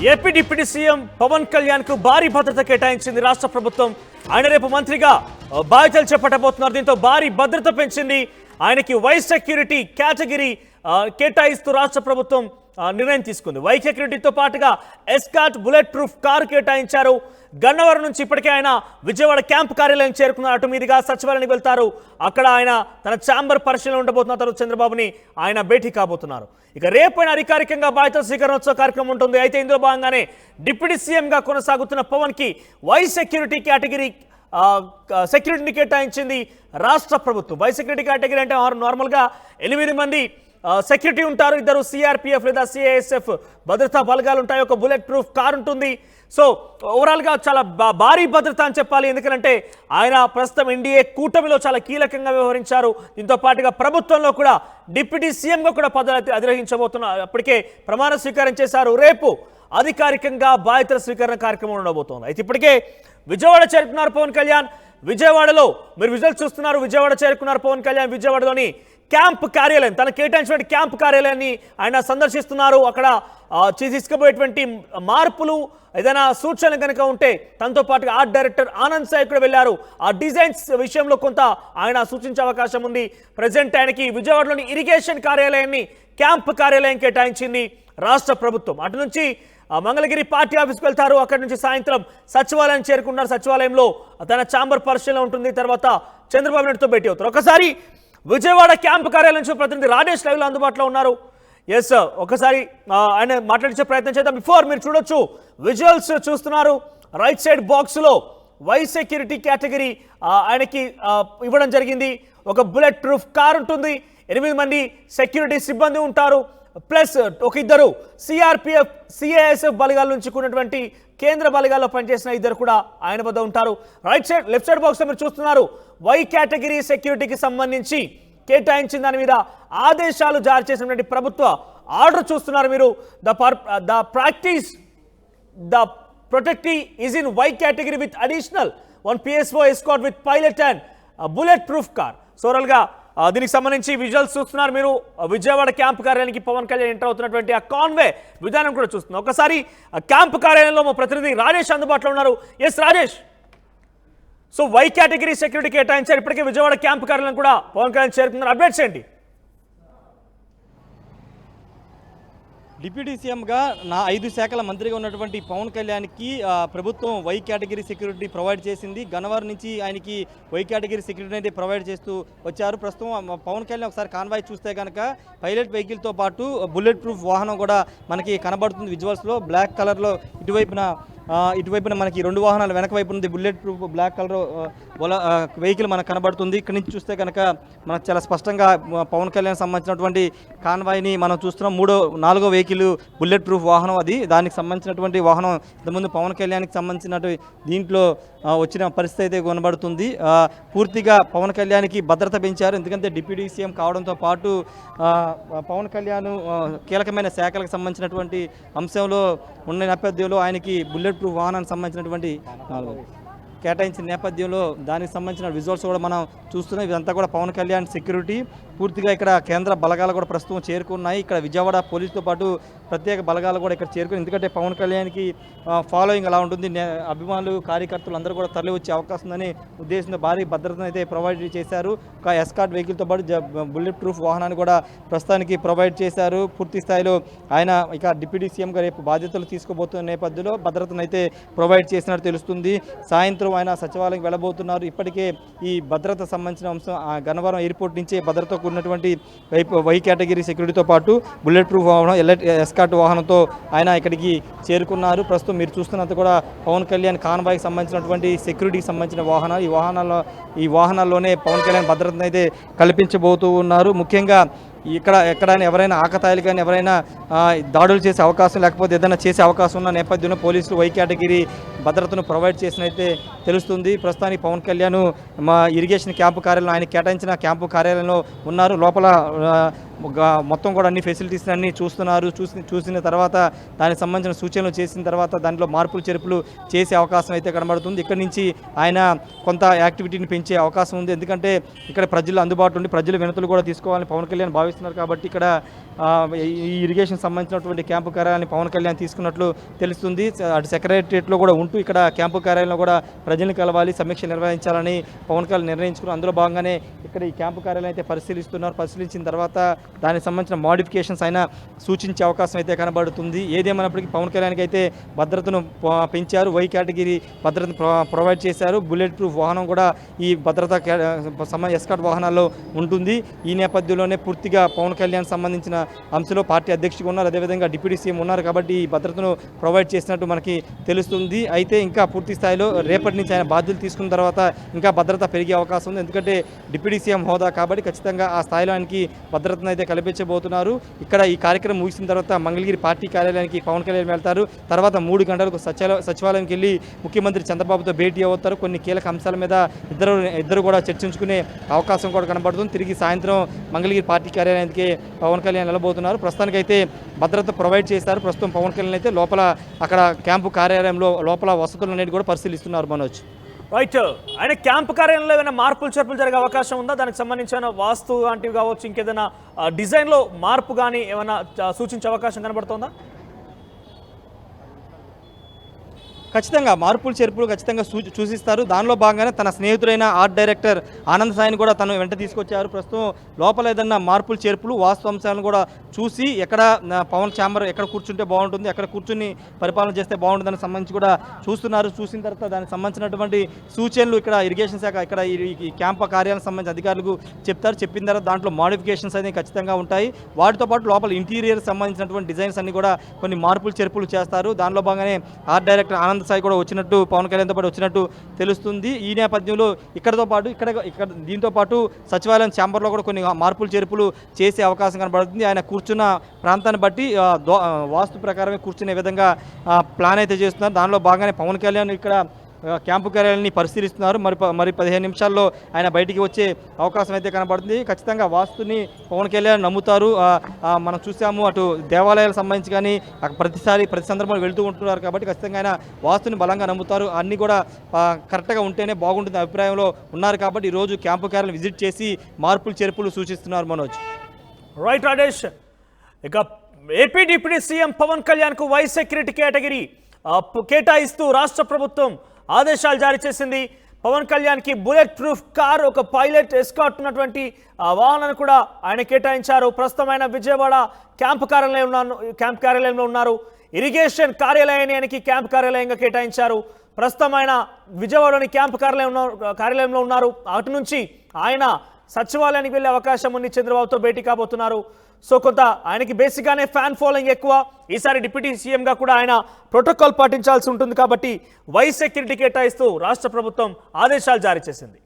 AP deputy CM Pawan Kalyan కు భారీ భద్రత కేటాయించింది రాష్ట్ర ప్రభుత్వం. ఆయన రేపు మంత్రిగా బాధ్యతలు చేపట్టబోతున్నారు. దీంతో భారీ భద్రత పెంచింది. ఆయనకి వైస్ సెక్యూరిటీ కేటగిరీ కేటాయిస్తూ రాష్ట్ర ప్రభుత్వం నిర్ణయం తీసుకుంది. వైస్ సెక్యూరిటీతో పాటుగా ఎస్కాట్ బుల్లెట్ ప్రూఫ్ కారు కేటాయించారు. గన్నవరం నుంచి ఇప్పటికే ఆయన విజయవాడ క్యాంప్ కార్యాలయం చేరుకున్నారు. అటు మీదుగా సచివాలయానికి వెళ్తారు. అక్కడ ఆయన తన ఛాంబర్ పరిశీలన ఉండబోతున్నారు. తర్వాత చంద్రబాబుని ఆయన భేటీ కాబోతున్నారు. ఇక రేపైన అధికారికంగా బాధ్యత స్వీకరణోత్సవ కార్యక్రమం ఉంటుంది. అయితే ఇందులో భాగంగానే డిప్యూటీ సీఎంగా కొనసాగుతున్న పవన్ కి వైస్ సెక్యూరిటీ కేటగిరీ సెక్యూరిటీని కేటాయించింది రాష్ట్ర ప్రభుత్వం. వైస్ సెక్యూరిటీ కేటగిరీ అంటే నార్మల్గా 8 మంది సెక్యూరిటీ ఉంటారు. 2 సిఆర్పిఎఫ్ లేదా సిఐఎస్ఎఫ్ భద్రతా బలగాలు ఉంటాయి. ఒక బుల్లెట్ ప్రూఫ్ కార్ ఉంటుంది. సో ఓవరాల్గా చాలా భారీ భద్రత అని చెప్పాలి. ఎందుకంటే ఆయన ప్రస్తుతం ఎన్డీఏ కూటమిలో చాలా కీలకంగా వ్యవహరించారు. దీంతో పాటుగా ప్రభుత్వంలో కూడా డిప్యూటీ సీఎంగా కూడా పదవి అధిరోహించబోతున్నారు. అప్పటికే ప్రమాణ స్వీకారం చేశారు. రేపు అధికారికంగా బాధ్యతల స్వీకరణ కార్యక్రమం ఉండబోతోంది. అయితే ఇప్పటికే విజయవాడ చేరుకున్నారు పవన్ కళ్యాణ్. విజయవాడలో మీరు విజువల్స్ చూస్తున్నారు. విజయవాడ చేరుకున్నారు పవన్ కళ్యాణ్. విజయవాడలోని క్యాంప్ కార్యాలయం, తన కేటాయించిన క్యాంప్ కార్యాలయాన్ని ఆయన సందర్శిస్తున్నారు. అక్కడ తీసుకుపోయేటువంటి మార్పులు ఏదైనా సూచనలు కనుక ఉంటే తనతో పాటుగా ఆర్ట్ డైరెక్టర్ ఆనంద్ సాయి కూడా వెళ్ళారు. ఆ డిజైన్స్ విషయంలో కొంత ఆయన సూచించే అవకాశం ఉంది. ప్రజెంట్ ఆయనకి విజయవాడలోని ఇరిగేషన్ కార్యాలయాన్ని క్యాంప్ కార్యాలయం కేటాయించింది రాష్ట్ర ప్రభుత్వం. అటు నుంచి మంగళగిరి పార్టీ ఆఫీస్కి వెళ్తారు. అక్కడి నుంచి సాయంత్రం సచివాలయం చేరుకున్నారు. సచివాలయంలో తన ఛాంబర్ పరిశీలన ఉంటుంది. తర్వాత చంద్రబాబు నాయుడుతో భేటీ అవుతారు. ఒకసారి విజయవాడ క్యాంప్ కార్యాలయం నుంచి ప్రతినిధి రాజేష్ లైవ్లో అందుబాటులో ఉన్నారు. ఎస్, ఒకసారి ఆయన మాట్లాడించే ప్రయత్నం చేద్దాం. బిఫోర్ మీరు చూడొచ్చు, విజువల్స్ చూస్తున్నారు. రైట్ సైడ్ బాక్స్లో వైస్ సెక్యూరిటీ కేటగిరీ ఆయనకి ఇవ్వడం జరిగింది. ఒక బుల్లెట్ ప్రూఫ్ కార్ ఉంటుంది. 8 మంది సెక్యూరిటీ సిబ్బంది ఉంటారు. ప్లస్ ఒక 2 సిఆర్పిఎఫ్ సిఐఎస్ఎఫ్ బలగాల నుంచి కూడినటువంటి కేంద్ర బలగాల్లో పనిచేసిన 2 కూడా ఆయన వద్ద ఉంటారు. లెఫ్ట్ సైడ్ బాక్స్ లో మీరు చూస్తున్నారు. వై కేటగిరీ సెక్యూరిటీకి సంబంధించి కేటాయించిన దాని మీద ఆదేశాలు జారీ చేసినటువంటి ప్రభుత్వ ఆర్డర్ చూస్తున్నారు మీరు. The practice the protectee is in Y category with additional 1 PSO escort with pilot and bullet proof car. సోరల్గా దీనికి సంబంధించి విజువల్స్ చూస్తున్నారు మీరు. విజయవాడ క్యాంప్ కార్యాలయానికి పవన్ కళ్యాణ్ ఎంటర్ అవుతున్నటువంటి ఆ కాన్వే విధానం కూడా చూస్తున్నారు. ఒకసారి క్యాంప్ కార్యాలయంలో మా ప్రతినిధి రాజేష్ అందుబాటులో ఉన్నారు. Yes Rajesh, so Y category security కేటాయించారు. ఇప్పటికే విజయవాడ క్యాంప్ కార్యాలయం కూడా పవన్ కళ్యాణ్ చేరుకున్నారు. అప్డేట్స్ ఏంటి? డిప్యూటీ సీఎంగా 5 శాఖల మంత్రిగా ఉన్నటువంటి పవన్ కళ్యాణ్కి ప్రభుత్వం వై కేటగిరీ సెక్యూరిటీ ప్రొవైడ్ చేసింది. గన్నవరం నుంచి ఆయనకి వై కేటగిరీ సెక్యూరిటీ అయితే ప్రొవైడ్ చేస్తూ వచ్చారు. ప్రస్తుతం పవన్ కళ్యాణ్ ఒకసారి కాన్వాయ్ చూస్తే కనుక పైలట్ వెహికల్తో పాటు బుల్లెట్ ప్రూఫ్ వాహనం కూడా మనకి కనబడుతుంది. విజువల్స్లో బ్లాక్ కలర్లో ఇటువైపున మనకి 2 వాహనాలు వెనక వైపు ఉంది. Bullet proof black colour vehicle మనకు కనబడుతుంది. ఇక్కడి నుంచి చూస్తే కనుక మనకు చాలా స్పష్టంగా పవన్ కళ్యాణ్ సంబంధించినటువంటి కాన్వాయ్ని మనం చూస్తున్నాం. 4వ వెహికల్ బుల్లెట్ ప్రూఫ్ వాహనం అది. దానికి సంబంధించినటువంటి వాహనం ఇంతకుముందు పవన్ కళ్యాణ్కి సంబంధించినటువంటి దీంట్లో వచ్చిన పరిస్థితి అయితే కనబడుతుంది. పూర్తిగా పవన్ కళ్యాణ్కి భద్రత పెంచారు. ఎందుకంటే డిప్యూటీ సీఎం కావడంతో పాటు పవన్ కళ్యాణ్ కీలకమైన శాఖలకు సంబంధించినటువంటి అంశంలో ఉన్న నేపథ్యంలో ఆయనకి బుల్లెట్ ప్రూఫ్ వాహనానికి సంబంధించినటువంటి కేటాయించిన నేపథ్యంలో దానికి సంబంధించిన విజువల్స్ కూడా మనం చూస్తున్నాం. ఇదంతా కూడా పవన్ కళ్యాణ్ సెక్యూరిటీ. పూర్తిగా ఇక్కడ కేంద్ర బలగాలు కూడా ప్రస్తుతం చేరుకున్నాయి. ఇక్కడ విజయవాడ పోలీసుతో పాటు ప్రత్యేక బలగాలు కూడా ఇక్కడ చేరుకుని, ఎందుకంటే పవన్ కళ్యాణ్కి ఫాలోయింగ్ అలా ఉంటుంది. అభిమానులు కార్యకర్తలు అందరూ కూడా తరలి వచ్చే అవకాశం ఉందని ఉద్దేశంతో భారీ భద్రతను అయితే ప్రొవైడ్ చేశారు. ఒక ఎస్కాట్ వెహికల్తో పాటు బుల్లెట్ ప్రూఫ్ వాహనాన్ని కూడా ప్రస్తుతానికి ప్రొవైడ్ చేశారు. పూర్తి స్థాయిలో ఆయన ఇక డిప్యూటీ సీఎంగా రేపు బాధ్యతలు తీసుకోబోతున్న నేపథ్యంలో భద్రతను అయితే ప్రొవైడ్ చేసినట్టు తెలుస్తుంది. సాయంత్రం ఆయన సచివాలయం వెళ్ళబోతున్నారు. ఇప్పటికే ఈ భద్రత సంబంధించిన అంశం గన్నవరం ఎయిర్పోర్ట్ నుంచే భద్రత కూడినటువంటి వై కేటగిరీ సెక్యూరిటీతో పాటు బుల్లెట్ ప్రూఫ్ వాహనం ఎస్కాట్ వాహనంతో ఆయన ఇక్కడికి చేరుకున్నారు. ప్రస్తుతం మీరు చూస్తున్నంత కూడా పవన్ కళ్యాణ్ కాన్వాయ్కి సంబంధించినటువంటి సెక్యూరిటీకి సంబంధించిన వాహనాలు ఈ వాహనాల్లోనే పవన్ కళ్యాణ్ భద్రతను అయితే కల్పించబోతూ ఉన్నారు. ముఖ్యంగా ఎక్కడైనా ఎవరైనా ఆకతాయిలు కానీ ఎవరైనా దాడులు చేసే అవకాశం లేకపోతే ఏదైనా చేసే అవకాశం ఉన్న నేపథ్యంలో పోలీసులు వై కేటగిరీ భద్రతను ప్రొవైడ్ చేసినైతే తెలుస్తుంది. ప్రస్తుతానికి పవన్ కళ్యాణ్ ఇరిగేషన్ క్యాంపు కార్యాలయం ఆయన కేటాయించిన క్యాంపు కార్యాలయంలో ఉన్నారు. లోపల మొత్తం కూడా అన్ని ఫెసిలిటీస్ అన్ని చూస్తున్నారు. చూసిన తర్వాత దానికి సంబంధించిన సూచనలు చేసిన తర్వాత దాంట్లో మార్పులు చేర్పులు చేసే అవకాశం అయితే కనబడుతుంది. ఇక్కడి నుంచి ఆయన కొంత యాక్టివిటీని పెంచే అవకాశం ఉంది. ఎందుకంటే ఇక్కడ ప్రజలు అందుబాటులో ఉండి ప్రజల వినతులు కూడా తీసుకోవాలని పవన్ కళ్యాణ్ భావిస్తున్నారు. కాబట్టి ఇక్కడ ఈ ఇరిగేషన్ సంబంధించినటువంటి క్యాంపు కార్యాలయాన్ని పవన్ కళ్యాణ్ తీసుకున్నట్లు తెలుస్తుంది. అటు సెక్రటరియట్లో కూడా ఉంటూ ఇక్కడ క్యాంపు కార్యాలయంలో కూడా ప్రజలను కలవాలి, సమీక్ష నిర్వహించాలని పవన్ కళ్యాణ్ నిర్ణయించుకున్నారు. అందులో భాగంగానే ఇక్కడ ఈ క్యాంపు కార్యాలయం అయితే పరిశీలిస్తున్నారు. పరిశీలించిన తర్వాత దానికి సంబంధించిన మోడిఫికేషన్స్ అయినా సూచించే అవకాశం అయితే కనబడుతుంది. ఏదేమైనప్పటికీ పవన్ కళ్యాణ్కి అయితే భద్రతను పెంచారు. వై కేటగిరీ భద్రతను ప్రొవైడ్ చేశారు. బుల్లెట్ ప్రూఫ్ వాహనం కూడా ఈ భద్రతా ఎస్కార్ట్ వాహనాల్లో ఉంటుంది. ఈ నేపథ్యంలోనే పూర్తిగా పవన్ కళ్యాణ్ సంబంధించిన అంశంలో పార్టీ అధ్యక్షుడు ఉన్నారు, అదేవిధంగా డిప్యూటీ సీఎం ఉన్నారు. కాబట్టి ఈ భద్రతను ప్రొవైడ్ చేసినట్టు మనకి తెలుస్తుంది. అయితే ఇంకా పూర్తి స్థాయిలో రేపటి నుంచి ఆయన బాధ్యతలు తీసుకున్న తర్వాత ఇంకా భద్రత పెరిగే అవకాశం ఉంది. ఎందుకంటే డిప్యూటీ సీఎం హోదా కాబట్టి ఖచ్చితంగా ఆ స్థాయిలో ఆయనకి భద్రతను అయితే కల్పించబోతున్నారు. ఇక్కడ ఈ కార్యక్రమం ముగిసిన తర్వాత మంగళగిరి పార్టీ కార్యాలయానికి పవన్ కళ్యాణ్ వెళ్తారు. తర్వాత 3 గంటలకు సచివాలయంకి వెళ్ళి ముఖ్యమంత్రి చంద్రబాబుతో భేటీ అవుతారు. కొన్ని కీలక అంశాల మీద ఇద్దరు కూడా చర్చించుకునే అవకాశం కూడా కనబడుతుంది. తిరిగి సాయంత్రం మంగళగిరి పార్టీ కార్యాలయానికి పవన్ కళ్యాణ్ వెళ్ళబోతున్నారు. ప్రస్తుతానికైతే భద్రత ప్రొవైడ్ చేశారు. ప్రస్తుతం పవన్ కళ్యాణ్ అయితే లోపల అక్కడ క్యాంపు కార్యాలయంలో లోపల వసతులు అనేవి కూడా పరిశీలిస్తున్నారు. మనోజ్, రైట్. ఆయన క్యాంపు కార్యాలయంలో ఏమైనా మార్పులు చేర్పులు జరిగే అవకాశం ఉందా? దానికి సంబంధించిన వాస్తు లాంటివి కావచ్చు, ఇంకేదైనా డిజైన్లో మార్పు కానీ ఏమైనా సూచించే అవకాశం కనబడుతుందా? ఖచ్చితంగా మార్పులు చేర్పులు ఖచ్చితంగా సూచిస్తారు. దానిలో భాగంగానే తన స్నేహితుడైన ఆర్ట్ డైరెక్టర్ ఆనంద్ సాయిని కూడా తను వెంట తీసుకొచ్చారు. ప్రస్తుతం లోపల ఏదన్నా మార్పులు చేర్పులు వాస్తు అంశాలను కూడా చూసి ఎక్కడ పవన్ ఛాంబర్ ఎక్కడ కూర్చుంటే బాగుంటుంది, ఎక్కడ కూర్చుని పరిపాలన చేస్తే బాగుంటుందని సంబంధించి కూడా చూస్తున్నారు. చూసిన తర్వాత దానికి సంబంధించినటువంటి సూచనలు ఇక్కడ ఇరిగేషన్ శాఖ ఇక్కడ ఈ క్యాంపు కార్యాలయం సంబంధించిన అధికారులకు చెప్తారు. చెప్పిన తర్వాత దాంట్లో మోడిఫికేషన్స్ అనేవి ఖచ్చితంగా ఉంటాయి. వాటితో పాటు లోపల ఇంటీరియర్ సంబంధించినటువంటి డిజైన్స్ అన్ని కూడా కొన్ని మార్పులు చేర్పులు చేస్తారు. దానిలో భాగంగానే ఆర్ట్ డైరెక్టర్ ఆనంద్ సాయి కూడా వచ్చినట్టు పవన్ కళ్యాణ్తో పాటు వచ్చినట్టు తెలుస్తుంది. ఈ నేపథ్యంలో ఇక్కడతో పాటు ఇక్కడ దీంతో పాటు సచివాలయం ఛాంబర్లో కూడా కొన్ని మార్పులు చేర్పులు చేసే అవకాశం కనబడుతుంది. ఆయన కూర్చున్న ప్రాంతాన్ని బట్టి వాస్తు ప్రకారమే కూర్చునే విధంగా ప్లాన్ అయితే చేస్తున్నారు. దానిలో భాగంగానే పవన్ కళ్యాణ్ ఇక్కడ క్యాంపు కార్యాలయాన్ని పరిశీలిస్తున్నారు. మరి 15 నిమిషాల్లో ఆయన బయటికి వచ్చే అవకాశం అయితే కనబడుతుంది. ఖచ్చితంగా వాస్తుని పవన్ కళ్యాణ్ నమ్ముతారు. మనం చూసాము అటు దేవాలయాలకు సంబంధించి కానీ ప్రతి సందర్భంలో వెళ్తూ ఉంటున్నారు. కాబట్టి ఖచ్చితంగా ఆయన వాస్తుని బలంగా నమ్ముతారు. అన్నీ కూడా కరెక్ట్గా ఉంటేనే బాగుంటుంది అభిప్రాయంలో ఉన్నారు. కాబట్టి ఈరోజు క్యాంపు కార్యాలయం విజిట్ చేసి మార్పులు చేర్పులు సూచిస్తున్నారు. మనోజ్, రైట్. రాజేష్, ఇక ఏపీ డిప్యూటీ సీఎం పవన్ కళ్యాణ్కు వై సెక్యూరిటీ కేటగిరీ కేటాయిస్తూ రాష్ట్ర ప్రభుత్వం ఆదేశాలు జారీ చేసింది. పవన్ కళ్యాణ్కి బుల్లెట్ ప్రూఫ్ కార్, ఒక పైలట్ ఎస్కార్ట్ ఉన్నటువంటి వాహనాన్ని కూడా ఆయన కేటాయించారు. ప్రస్తుతం ఆయన విజయవాడ క్యాంపు కార్యాలయంలో ఉన్నారు. ఇరిగేషన్ కార్యాలయానికి క్యాంపు కార్యాలయంగా కేటాయించారు. ప్రస్తుతం ఆయన విజయవాడలోని క్యాంపు కార్యాలయంలో ఉన్నారు. అటు నుంచి ఆయన సచివాలయానికి వెళ్ళే అవకాశం ఉంది. చంద్రబాబుతో భేటీ కాబోతున్నారు. సో కొంత ఆయనకి బేసిక్గానే ఫ్యాన్ ఫాలోయింగ్ ఎక్కువ. ఈసారి డిప్యూటీ సీఎంగా కూడా ఆయన ప్రోటోకాల్ పాటించాల్సి ఉంటుంది. కాబట్టి వై సెక్యూరిటీ కేటాయిస్తూ రాష్ట్ర ప్రభుత్వం ఆదేశాలు జారీ చేసింది.